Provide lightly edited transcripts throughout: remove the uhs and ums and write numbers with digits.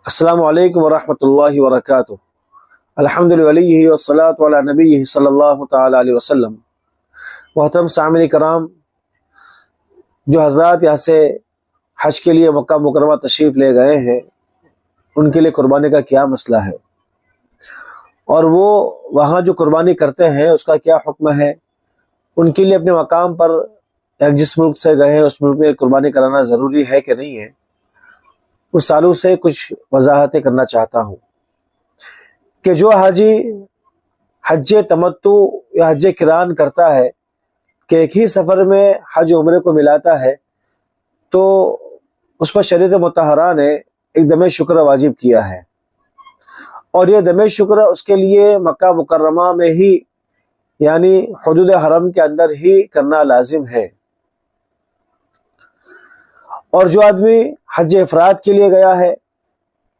السلام علیکم ورحمۃ اللہ وبرکاتہ۔ الحمد للہ والصلاۃ علی نبی صلی اللہ تعالی علیہ وسلم۔ محترم سامعین کرام، جو حضرات یہاں سے حج کے لیے مکہ مکرمہ تشریف لے گئے ہیں، ان کے لیے قربانی کا کیا مسئلہ ہے، اور وہ وہاں جو قربانی کرتے ہیں اس کا کیا حکم ہے، ان کے لیے اپنے مقام پر جس ملک سے گئے ہیں اس ملک میں قربانی کرانا ضروری ہے کہ نہیں ہے، اس تعلق سے کچھ وضاحتیں کرنا چاہتا ہوں کہ جو حاجی حج تمتع یا حج قران کرتا ہے کہ ایک ہی سفر میں حج عمرے کو ملاتا ہے، تو اس پر شریعت مطہرہ نے ایک دم شکر واجب کیا ہے، اور یہ دم شکر اس کے لیے مکہ مکرمہ میں ہی یعنی حدود حرم کے اندر ہی کرنا لازم ہے۔ اور جو آدمی حج افراد کے لیے گیا ہے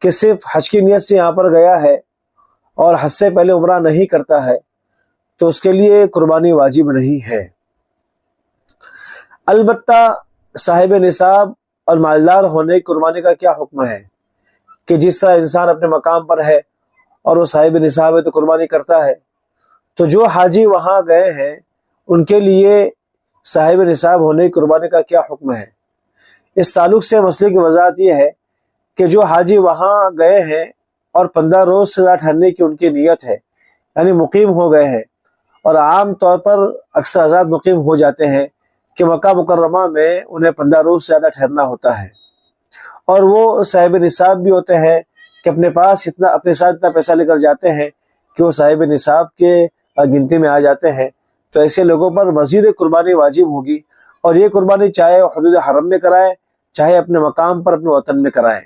کہ صرف حج کی نیت سے یہاں پر گیا ہے اور حج سے پہلے عمرہ نہیں کرتا ہے، تو اس کے لیے قربانی واجب نہیں ہے۔ البتہ صاحب نصاب اور مالدار ہونے کی قربانی کا کیا حکم ہے کہ جس طرح انسان اپنے مقام پر ہے اور وہ صاحب نصاب ہے تو قربانی کرتا ہے، تو جو حاجی وہاں گئے ہیں ان کے لیے صاحب نصاب ہونے کی قربانی کا کیا حکم ہے۔ اس تعلق سے مسئلے کی وضاحت یہ ہے کہ جو حاجی وہاں گئے ہیں اور 15 روز سے زیادہ ٹھہرنے کی ان کی نیت ہے، یعنی مقیم ہو گئے ہیں، اور عام طور پر اکثر حضرات مقیم ہو جاتے ہیں کہ مکہ مکرمہ میں انہیں 15 روز سے زیادہ ٹھہرنا ہوتا ہے، اور وہ صاحب نصاب بھی ہوتے ہیں کہ اپنے ساتھ اتنا پیسہ لے کر جاتے ہیں کہ وہ صاحب نصاب کے گنتی میں آ جاتے ہیں، تو ایسے لوگوں پر مزید قربانی واجب ہوگی، اور یہ قربانی چاہے حدود حرم میں کرائے چاہے اپنے مقام پر اپنے وطن میں کرائے،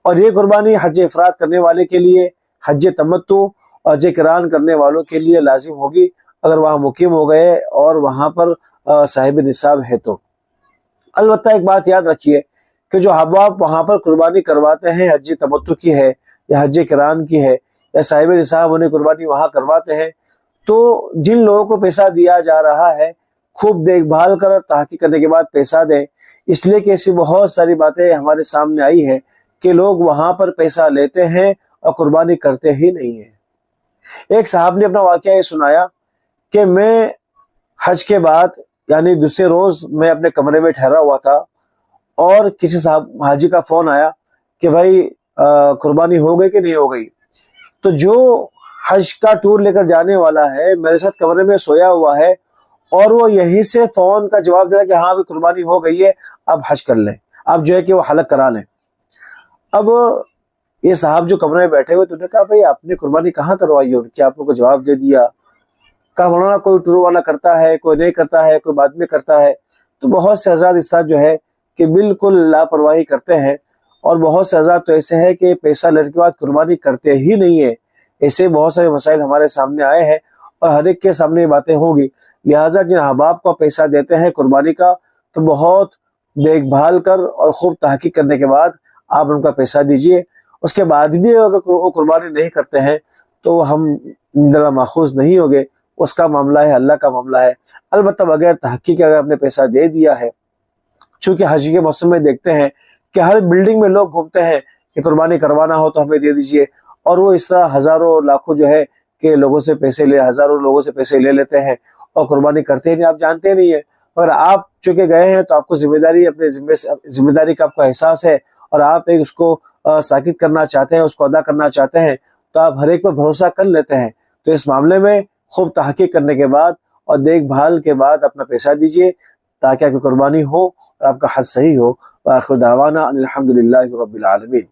اور یہ قربانی حج افراد کرنے والے کے لیے، حج تمتع اور حج قران کرنے والوں کے لیے لازم ہوگی اگر وہاں مقیم ہو گئے اور وہاں پر صاحب نصاب ہے تو۔ البتہ ایک بات یاد رکھیے کہ جو احباب وہاں پر قربانی کرواتے ہیں، حج تمتع کی ہے یا حج قران کی ہے یا صاحب نصاب انہیں قربانی وہاں کرواتے ہیں، تو جن لوگوں کو پیسہ دیا جا رہا ہے خوب دیکھ بھال کر تحقیق کرنے کے بعد پیسہ دیں، اس لیے کہ ایسی بہت ساری باتیں ہمارے سامنے آئی ہیں کہ لوگ وہاں پر پیسہ لیتے ہیں اور قربانی کرتے ہی نہیں ہیں۔ ایک صاحب نے اپنا واقعہ یہ سنایا کہ میں حج کے بعد یعنی دوسرے روز میں اپنے کمرے میں ٹھہرا ہوا تھا، اور کسی صاحب حاجی کا فون آیا کہ بھائی قربانی ہو گئی کہ نہیں ہو گئی، تو جو حج کا ٹور لے کر جانے والا ہے میرے ساتھ کمرے میں سویا ہوا ہے، اور وہ یہیں سے فون کا جواب دے رہا کہ ہاں بھی قربانی ہو گئی ہے، اب حج کر لیں، اب جو ہے کہ وہ حلق کرا لیں۔ اب یہ صاحب جو کمرے میں بیٹھے ہوئے تو نے کہا بھائی آپ نے قربانی کہاں کروائی ہے، ان کی آپ لوگوں کو جواب دے دیا۔ کہا مولانا کوئی ٹور والا کرتا ہے، کوئی نہیں کرتا ہے، کوئی بعد میں کرتا ہے، تو بہت سے حضرات اس طرح جو ہے کہ بالکل لاپرواہی کرتے ہیں، اور بہت سے حضرات تو ایسے ہیں کہ پیسہ لینے کے بعد قربانی کرتے ہی نہیں ہے۔ ایسے بہت سارے مسائل ہمارے سامنے آئے ہیں، اور ہر ایک کے سامنے یہ باتیں ہوں گی، لہٰذا جن احباب کو پیسہ دیتے ہیں قربانی کا تو بہت دیکھ بھال کر اور خوب تحقیق کرنے کے بعد آپ ان کا پیسہ دیجئے۔ اس کے بعد بھی اگر وہ قربانی نہیں کرتے ہیں تو ہم دل ماخوذ نہیں ہوگے، اس کا معاملہ ہے، اللہ کا معاملہ ہے۔ البتہ بغیر تحقیق اگر آپ نے پیسہ دے دیا ہے، چونکہ حج کے موسم میں دیکھتے ہیں کہ ہر بلڈنگ میں لوگ گھومتے ہیں کہ قربانی کروانا ہو تو ہمیں دے دیجئے، اور وہ اس طرح ہزاروں لاکھوں جو ہے کہ لوگوں سے ہزاروں لوگوں سے پیسے لے لیتے ہیں اور قربانی کرتے ہی نہیں، آپ جانتے نہیں ہیں۔ مگر آپ چونکہ گئے ہیں تو آپ کو اپنے ذمہ داری کا آپ کو احساس ہے، اور آپ ایک اس کو ساکت کرنا چاہتے ہیں، اس کو ادا کرنا چاہتے ہیں، تو آپ ہر ایک پر بھروسہ کر لیتے ہیں۔ تو اس معاملے میں خوب تحقیق کرنے کے بعد اور دیکھ بھال کے بعد اپنا پیسہ دیجئے تاکہ آپ کی قربانی ہو اور آپ کا حج صحیح ہو۔ وآخر دعوانا ان الحمد للہ رب العالمین۔